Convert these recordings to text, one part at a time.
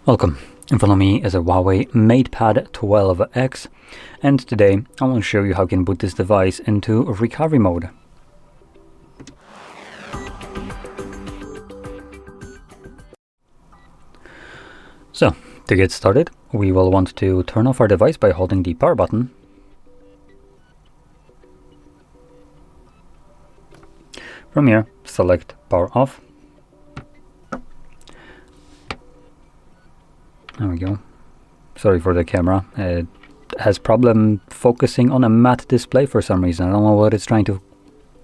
Welcome. In front of me is a HUAWEI MatePad 12X, and today I want to show you how you can boot this device into recovery mode. So, to get started, we will want to turn off our device by holding the power button. From here, select power off. There we go. Sorry for the camera. It has problem focusing on a matte display for some reason. I don't know what it's trying to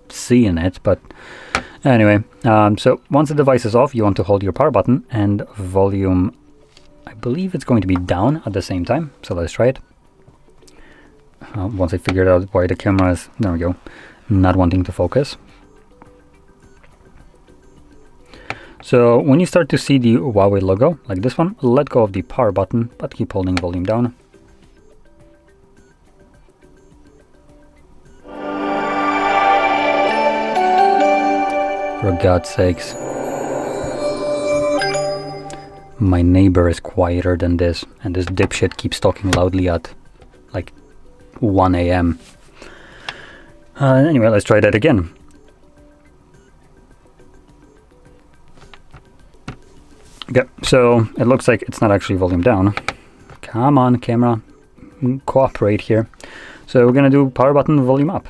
see in it, but anyway. So once the device is off, you want to hold your power button and volume. I believe it's going to be down at the same time. So let's try it. Once I figured out why the camera is, there we go, not wanting to focus. So when you start to see the HUAWEI logo, like this one, let go of the power button, but keep holding volume down. For God's sakes. My neighbor is quieter than this, and this dipshit keeps talking loudly at like 1 AM. Anyway, let's try that again. Okay, so it looks like it's not actually volume down. Come on, camera, cooperate here. So we're gonna do power button volume up.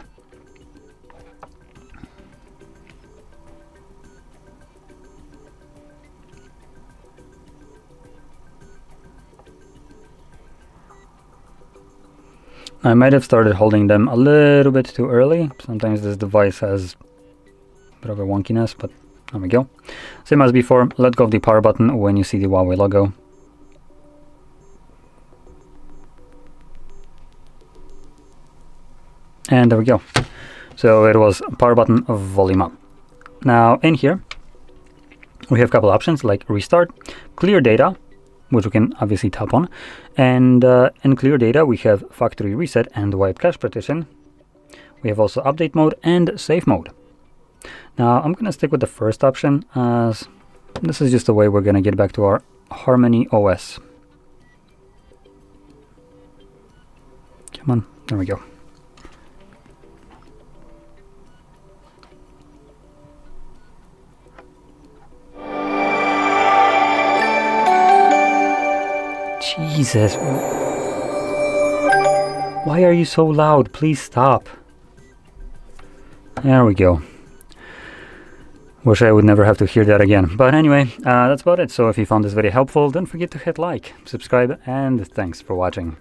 I might have started holding them a little bit too early. Sometimes this device has a bit of a wonkiness, but there we go. Same as before, let go of the power button when you see the HUAWEI logo. And there we go. So it was power button of volume up. Now in here, we have a couple options like restart, clear data, which we can obviously tap on. And in clear data, we have factory reset and wipe cache partition. We have also update mode and safe mode. Now I'm going to stick with the first option, as this is just the way we're going to get back to our HarmonyOS. Come on, there we go. Jesus. Why are you so loud? Please stop. There we go. Wish I would never have to hear that again. But anyway, that's about it. So if you found this video helpful, don't forget to hit like, subscribe, and thanks for watching.